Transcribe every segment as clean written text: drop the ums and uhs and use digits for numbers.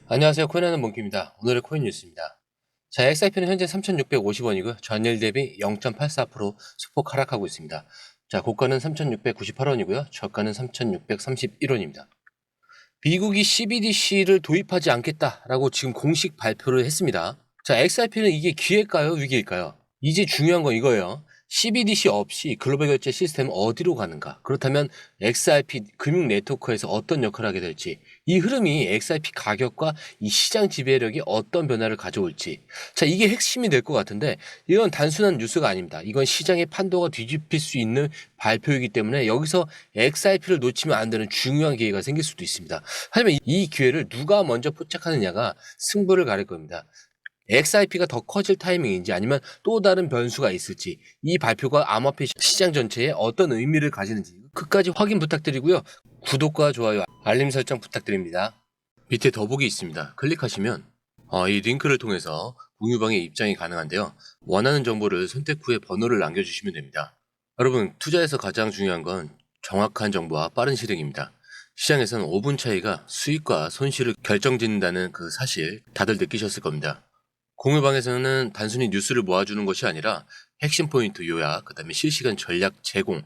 안녕하세요. 코인하는 몽키입니다. 오늘의 코인 뉴스입니다. 자, XRP는 현재 3,650원이고요. 전일 대비 0.84% 소폭 하락하고 있습니다. 자, 고가는 3,698원이고요. 저가는 3,631원입니다. 미국이 CBDC를 도입하지 않겠다라고 지금 공식 발표를 했습니다. 자, XRP는 이게 기회일까요? 위기일까요? 이제 중요한 건 이거예요. CBDC 없이 글로벌 결제 시스템은 어디로 가는가? 그렇다면 XRP 금융 네트워크에서 어떤 역할을 하게 될지, 이 흐름이 XRP 가격과 이 시장 지배력이 어떤 변화를 가져올지, 자, 이게 핵심이 될 것 같은데, 이건 단순한 뉴스가 아닙니다. 이건 시장의 판도가 뒤집힐 수 있는 발표이기 때문에 여기서 XRP를 놓치면 안 되는 중요한 기회가 생길 수도 있습니다. 하지만 이 기회를 누가 먼저 포착하느냐가 승부를 가릴 겁니다. XRP가 더 커질 타이밍인지 아니면 또 다른 변수가 있을지, 이 발표가 암호화폐 시장 전체에 어떤 의미를 가지는지 끝까지 확인 부탁드리고요. 구독과 좋아요, 알림 설정 부탁드립니다. 밑에 더보기 있습니다. 클릭하시면 이 링크를 통해서 공유방에 입장이 가능한데요. 원하는 정보를 선택 후에 번호를 남겨주시면 됩니다. 여러분, 투자에서 가장 중요한 건 정확한 정보와 빠른 실행입니다. 시장에서는 5분 차이가 수익과 손실을 결정짓는다는 그 사실 다들 느끼셨을 겁니다. 공유방에서는 단순히 뉴스를 모아주는 것이 아니라 핵심 포인트 요약, 그 다음에 실시간 전략 제공,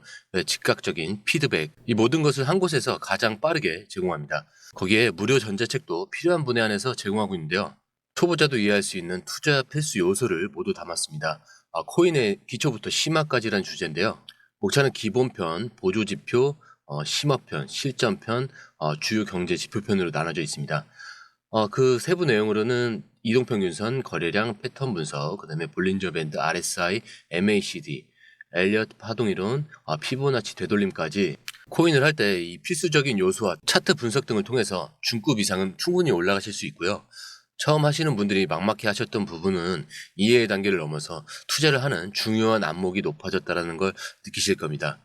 즉각적인 피드백, 이 모든 것을 한 곳에서 가장 빠르게 제공합니다. 거기에 무료 전자책도 필요한 분에 한해서 제공하고 있는데요. 초보자도 이해할 수 있는 투자 필수 요소를 모두 담았습니다. 코인의 기초부터 심화까지란 주제인데요. 목차는 기본편, 보조지표, 심화편, 실전편, 주요 경제 지표편으로 나눠져 있습니다. 그 세부 내용으로는 이동평균선, 거래량, 패턴 분석, 그 다음에 볼린저 밴드, RSI, MACD, 엘리엇 파동이론, 피보나치 되돌림까지 코인을 할 때 이 필수적인 요소와 차트 분석 등을 통해서 중급 이상은 충분히 올라가실 수 있고요. 처음 하시는 분들이 막막해 하셨던 부분은 이해의 단계를 넘어서 투자를 하는 중요한 안목이 높아졌다는 걸 느끼실 겁니다.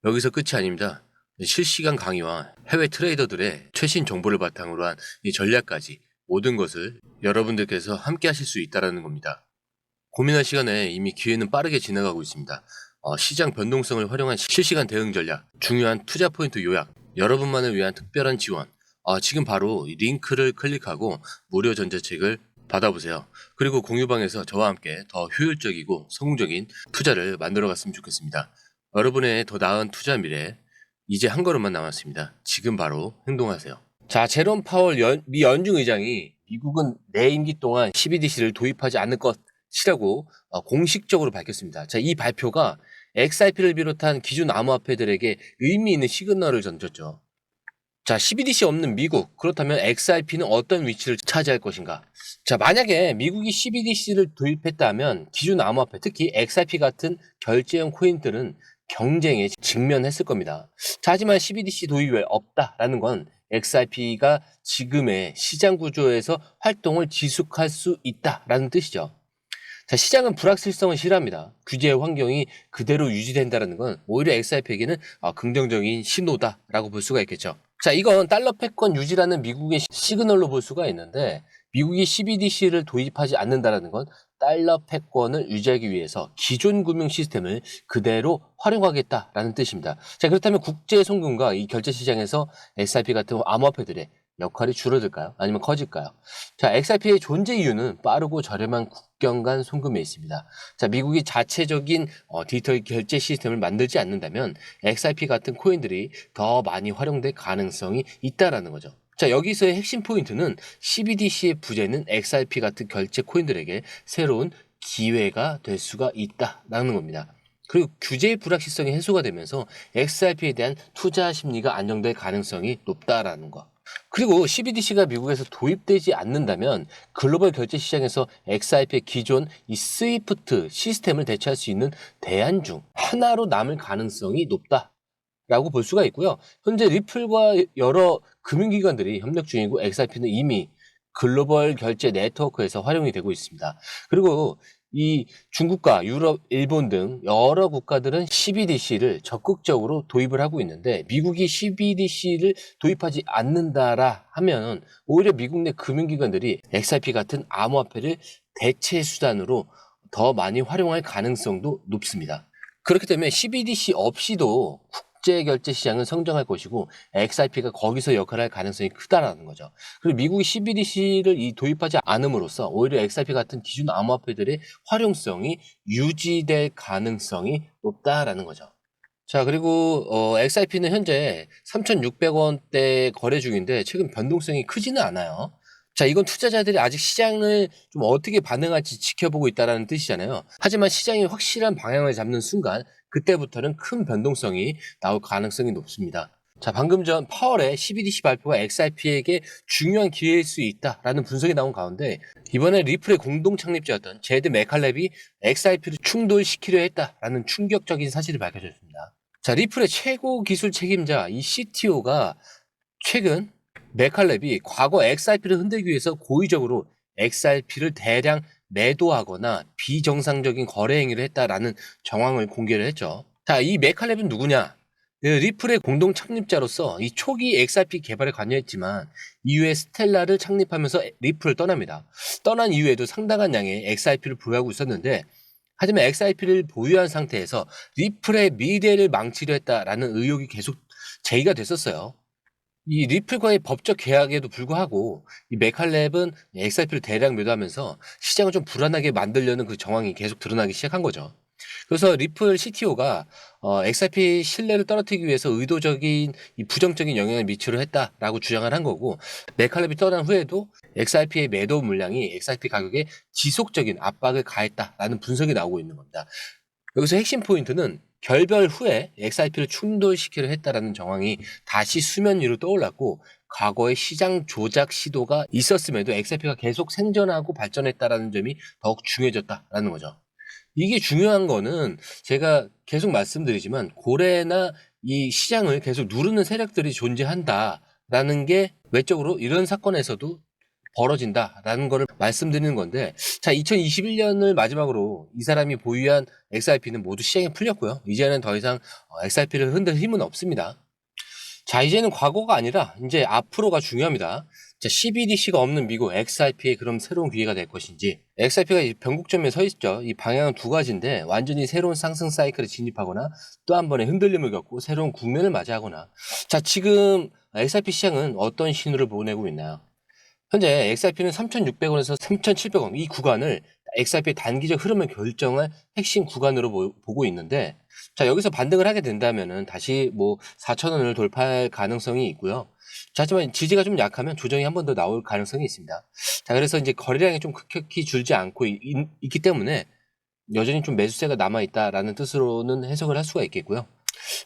여기서 끝이 아닙니다. 실시간 강의와 해외 트레이더들의 최신 정보를 바탕으로 한 이 전략까지 모든 것을 여러분들께서 함께 하실 수 있다는 겁니다. 고민할 시간에 이미 기회는 빠르게 지나가고 있습니다. 시장 변동성을 활용한 실시간 대응 전략, 중요한 투자 포인트 요약, 여러분만을 위한 특별한 지원, 지금 바로 이 링크를 클릭하고 무료 전자책을 받아보세요. 그리고 공유방에서 저와 함께 더 효율적이고 성공적인 투자를 만들어 갔으면 좋겠습니다. 여러분의 더 나은 투자 미래, 이제 한 걸음만 남았습니다. 지금 바로 행동하세요. 자, 제롬 파월 미 연준 의장이 미국은 내 임기 동안 CBDC를 도입하지 않을 것이라고 공식적으로 밝혔습니다. 자, 이 발표가 XRP를 비롯한 기존 암호화폐들에게 의미 있는 시그널을 던졌죠. 자, CBDC 없는 미국, 그렇다면 XRP는 어떤 위치를 차지할 것인가? 자, 만약에 미국이 CBDC를 도입했다면 기존 암호화폐, 특히 XRP 같은 결제형 코인들은 경쟁에 직면했을 겁니다. 자, 하지만 CBDC 도입에 없다라는 건 XRP가 지금의 시장 구조에서 활동을 지속할 수 있다라는 뜻이죠. 자, 시장은 불확실성을 싫어합니다. 규제 환경이 그대로 유지된다는 건 오히려 XRP에게는 긍정적인 신호다라고 볼 수가 있겠죠. 자, 이건 달러 패권 유지라는 미국의 시그널로 볼 수가 있는데, 미국이 CBDC를 도입하지 않는다는 건 달러 패권을 유지하기 위해서 기존 금융 시스템을 그대로 활용하겠다라는 뜻입니다. 자, 그렇다면 국제 송금과 이 결제 시장에서 XRP 같은 암호화폐들의 역할이 줄어들까요? 아니면 커질까요? 자, XRP의 존재 이유는 빠르고 저렴한 국경 간 송금에 있습니다. 자, 미국이 자체적인 디지털 결제 시스템을 만들지 않는다면 XRP 같은 코인들이 더 많이 활용될 가능성이 있다라는 거죠. 자, 여기서의 핵심 포인트는 CBDC의 부재는 XRP 같은 결제 코인들에게 새로운 기회가 될 수가 있다라는 겁니다. 그리고 규제의 불확실성이 해소가 되면서 XRP에 대한 투자 심리가 안정될 가능성이 높다라는 거. 그리고 CBDC가 미국에서 도입되지 않는다면 글로벌 결제 시장에서 XRP의 기존 이 스위프트 시스템을 대체할 수 있는 대안 중 하나로 남을 가능성이 높다라고 볼 수가 있고요. 현재 리플과 여러 금융기관들이 협력 중이고 XRP는 이미 글로벌 결제 네트워크에서 활용이 되고 있습니다. 그리고 이 중국과 유럽, 일본 등 여러 국가들은 CBDC를 적극적으로 도입을 하고 있는데, 미국이 CBDC를 도입하지 않는다라 하면 오히려 미국 내 금융기관들이 XRP 같은 암호화폐를 대체 수단으로 더 많이 활용할 가능성도 높습니다. 그렇기 때문에 CBDC 없이도 국제결제 시장은 성장할 것이고 XRP가 거기서 역할을 할 가능성이 크다라는 거죠. 그리고 미국이 CBDC를 도입하지 않음으로써 오히려 XRP 같은 기존 암호화폐들의 활용성이 유지될 가능성이 높다라는 거죠. 자, 그리고 XRP는 현재 3,600원대 거래 중인데 최근 변동성이 크지는 않아요. 자, 이건 투자자들이 아직 시장을 좀 어떻게 반응할지 지켜보고 있다는 뜻이잖아요. 하지만 시장이 확실한 방향을 잡는 순간 그때부터는 큰 변동성이 나올 가능성이 높습니다. 자, 방금 전 파월의 CBDC 발표가 XRP에게 중요한 기회일 수 있다라는 분석이 나온 가운데 이번에 리플의 공동 창립자였던 제드 메칼렙이 XRP를 충돌시키려 했다라는 충격적인 사실이 밝혀졌습니다. 자, 리플의 최고 기술 책임자 이 CTO가 최근 메칼렙이 과거 XRP를 흔들기 위해서 고의적으로 XRP를 대량 매도하거나 비정상적인 거래 행위를 했다라는 정황을 공개를 했죠. 자, 이 메칼렙은 누구냐? 리플의 공동 창립자로서 이 초기 XRP 개발에 관여했지만 이후에 스텔라를 창립하면서 리플을 떠납니다. 떠난 이후에도 상당한 양의 XRP를 보유하고 있었는데 하지만 XRP를 보유한 상태에서 리플의 미래를 망치려 했다라는 의혹이 계속 제기가 됐었어요. 이 리플과의 법적 계약에도 불구하고 이 메칼렙은 XRP를 대량 매도하면서 시장을 좀 불안하게 만들려는 그 정황이 계속 드러나기 시작한 거죠. 그래서 리플 CTO가 XRP 신뢰를 떨어뜨리기 위해서 의도적인 이 부정적인 영향을 미치려 했다라고 주장을 한 거고 메칼렙이 떠난 후에도 XRP의 매도 물량이 XRP 가격에 지속적인 압박을 가했다라는 분석이 나오고 있는 겁니다. 여기서 핵심 포인트는 결별 후에 XRP를 충돌시키려 했다라는 정황이 다시 수면 위로 떠올랐고 과거의 시장 조작 시도가 있었음에도 XRP가 계속 생존하고 발전했다라는 점이 더욱 중요해졌다라는 거죠. 이게 중요한 거는 제가 계속 말씀드리지만 고래나 이 시장을 계속 누르는 세력들이 존재한다라는 게 외적으로 이런 사건에서도 벌어진다라는 거를 말씀드리는 건데 자 2021년을 마지막으로 이 사람이 보유한 XRP는 모두 시장에 풀렸고요. 이제는 더 이상 XRP를 흔들 힘은 없습니다. 자 이제는 과거가 아니라 이제 앞으로가 중요합니다. 자 CBDC가 없는 미국 XRP의 그럼 새로운 기회가 될 것인지 XRP가 변곡점에 서 있죠. 이 방향은 두 가지인데 완전히 새로운 상승 사이클에 진입하거나 또 한 번의 흔들림을 겪고 새로운 국면을 맞이하거나 자 지금 XRP 시장은 어떤 신호를 보내고 있나요? 현재 XRP는 3,600원에서 3,700원 이 구간을 XRP의 단기적 흐름을 결정할 핵심 구간으로 보고 있는데 자 여기서 반등을 하게 된다면은 다시 뭐 4,000원을 돌파할 가능성이 있고요. 자, 하지만 지지가 좀 약하면 조정이 한 번 더 나올 가능성이 있습니다. 자 그래서 이제 거래량이 좀 급격히 줄지 않고 있기 때문에 여전히 좀 매수세가 남아있다라는 뜻으로는 해석을 할 수가 있겠고요.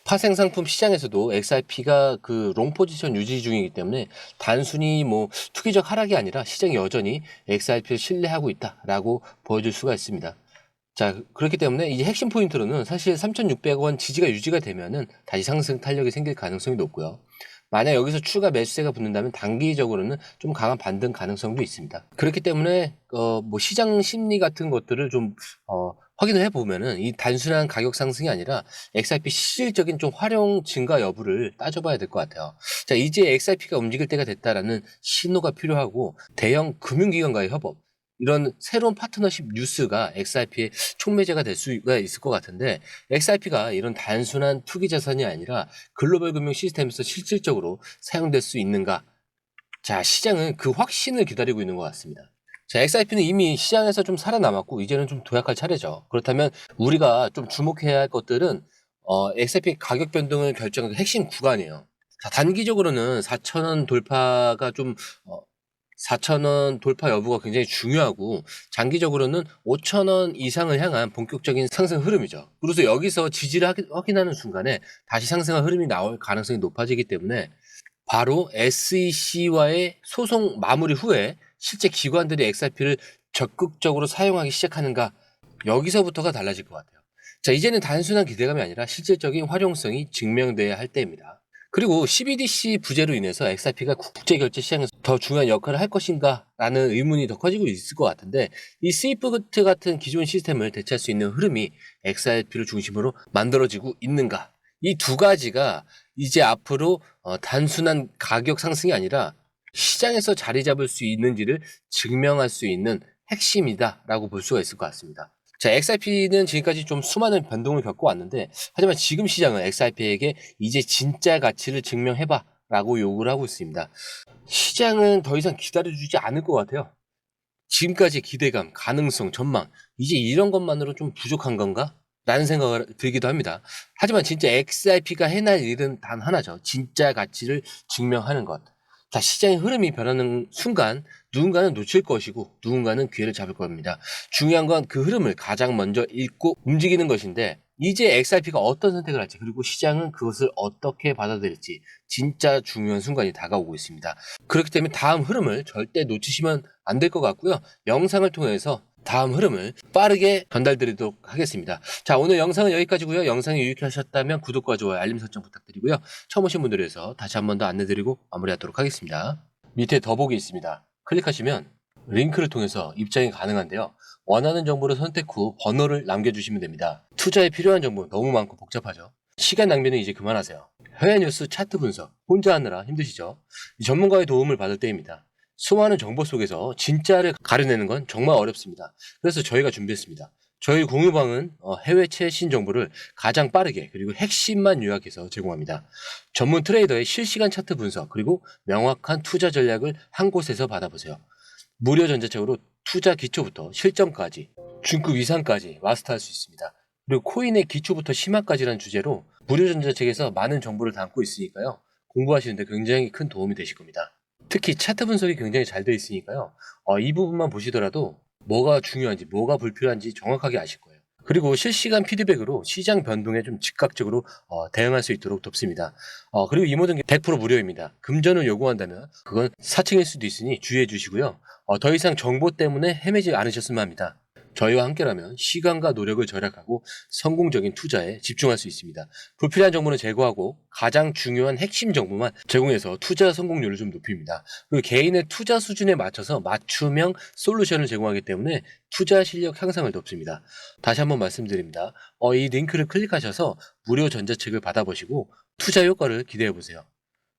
파생상품 시장에서도 XRP가 그 롱 포지션 유지 중이기 때문에 단순히 뭐 투기적 하락이 아니라 시장이 여전히 XRP를 신뢰하고 있다라고 보여줄 수가 있습니다. 자, 그렇기 때문에 이제 핵심 포인트로는 사실 3,600원 지지가 유지가 되면은 다시 상승 탄력이 생길 가능성이 높고요. 만약 여기서 추가 매수세가 붙는다면 단기적으로는 좀 강한 반등 가능성도 있습니다. 그렇기 때문에 뭐 시장 심리 같은 것들을 좀 확인을 해보면은 이 단순한 가격 상승이 아니라 XRP 실질적인 좀 활용 증가 여부를 따져봐야 될 것 같아요. 자, 이제 XRP가 움직일 때가 됐다라는 신호가 필요하고 대형 금융기관과의 협업 이런 새로운 파트너십 뉴스가 XRP의 촉매제가 될 수가 있을 것 같은데 XRP가 이런 단순한 투기 자산이 아니라 글로벌 금융 시스템에서 실질적으로 사용될 수 있는가? 자, 시장은 그 확신을 기다리고 있는 것 같습니다. 자, XRP는 이미 시장에서 좀 살아남았고 이제는 좀 도약할 차례죠. 그렇다면 우리가 좀 주목해야 할 것들은 XRP 가격 변동을 결정하는 핵심 구간이에요. 자, 단기적으로는 4,000원 돌파가 좀 4,000원 돌파 여부가 굉장히 중요하고 장기적으로는 5,000원 이상을 향한 본격적인 상승 흐름이죠. 그래서 여기서 지지를 확인하는 순간에 다시 상승한 흐름이 나올 가능성이 높아지기 때문에 바로 SEC와의 소송 마무리 후에 실제 기관들이 XRP를 적극적으로 사용하기 시작하는가 여기서부터가 달라질 것 같아요. 자 이제는 단순한 기대감이 아니라 실질적인 활용성이 증명돼야 할 때입니다. 그리고 CBDC 부재로 인해서 XRP가 국제결제 시장에서 더 중요한 역할을 할 것인가 라는 의문이 더 커지고 있을 것 같은데 이 스위프트 같은 기존 시스템을 대체할 수 있는 흐름이 XRP를 중심으로 만들어지고 있는가 이 두 가지가 이제 앞으로 단순한 가격 상승이 아니라 시장에서 자리 잡을 수 있는지를 증명할 수 있는 핵심이다라고 볼 수가 있을 것 같습니다. 자, XRP는 지금까지 좀 수많은 변동을 겪어왔는데, 하지만 지금 시장은 XRP에게 이제 진짜 가치를 증명해봐 라고 요구를 하고 있습니다. 시장은 더 이상 기다려주지 않을 것 같아요. 지금까지 기대감, 가능성, 전망, 이제 이런 것만으로 좀 부족한 건가? 라는 생각을 들기도 합니다. 하지만 진짜 XRP가 해낼 일은 단 하나죠. 진짜 가치를 증명하는 것. 자, 시장의 흐름이 변하는 순간 누군가는 놓칠 것이고 누군가는 기회를 잡을 겁니다. 중요한 건 그 흐름을 가장 먼저 읽고 움직이는 것인데, 이제 XRP가 어떤 선택을 할지, 그리고 시장은 그것을 어떻게 받아들일지 진짜 중요한 순간이 다가오고 있습니다. 그렇기 때문에 다음 흐름을 절대 놓치시면 안 될 것 같고요. 영상을 통해서 다음 흐름을 빠르게 전달드리도록 하겠습니다. 자, 오늘 영상은 여기까지고요. 영상이 유익하셨다면 구독과 좋아요, 알림 설정 부탁드리고요. 처음 오신 분들을 위해서 다시 한 번 더 안내드리고 마무리하도록 하겠습니다. 밑에 더보기 있습니다. 클릭하시면 링크를 통해서 입장이 가능한데요. 원하는 정보를 선택 후 번호를 남겨주시면 됩니다. 투자에 필요한 정보 너무 많고 복잡하죠. 시간 낭비는 이제 그만하세요. 해외 뉴스 차트 분석 혼자 하느라 힘드시죠? 전문가의 도움을 받을 때입니다. 수많은 정보 속에서 진짜를 가려내는 건 정말 어렵습니다. 그래서 저희가 준비했습니다. 저희 공유방은 해외 최신 정보를 가장 빠르게 그리고 핵심만 요약해서 제공합니다. 전문 트레이더의 실시간 차트 분석 그리고 명확한 투자 전략을 한 곳에서 받아보세요. 무료 전자책으로 투자 기초부터 실전까지 중급 이상까지 마스터할 수 있습니다. 그리고 코인의 기초부터 심화까지라는 주제로 무료 전자책에서 많은 정보를 담고 있으니까요. 공부하시는데 굉장히 큰 도움이 되실 겁니다. 특히 차트 분석이 굉장히 잘 되어 있으니까요. 이 부분만 보시더라도 뭐가 중요한지 뭐가 불필요한지 정확하게 아실 거예요. 그리고 실시간 피드백으로 시장 변동에 좀 즉각적으로 대응할 수 있도록 돕습니다. 그리고 이 모든 게 100% 무료입니다. 금전을 요구한다면 그건 사칭일 수도 있으니 주의해 주시고요. 더 이상 정보 때문에 헤매지 않으셨으면 합니다. 저희와 함께라면 시간과 노력을 절약하고 성공적인 투자에 집중할 수 있습니다. 불필요한 정보는 제거하고 가장 중요한 핵심 정보만 제공해서 투자 성공률을 좀 높입니다. 그리고 개인의 투자 수준에 맞춰서 맞춤형 솔루션을 제공하기 때문에 투자 실력 향상을 돕습니다. 다시 한번 말씀드립니다. 이 링크를 클릭하셔서 무료 전자책을 받아보시고 투자 효과를 기대해 보세요.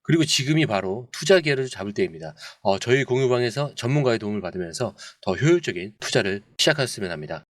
그리고 지금이 바로 투자 기회를 잡을 때입니다. 저희 공유방에서 전문가의 도움을 받으면서 더 효율적인 투자를 시작하셨으면 합니다.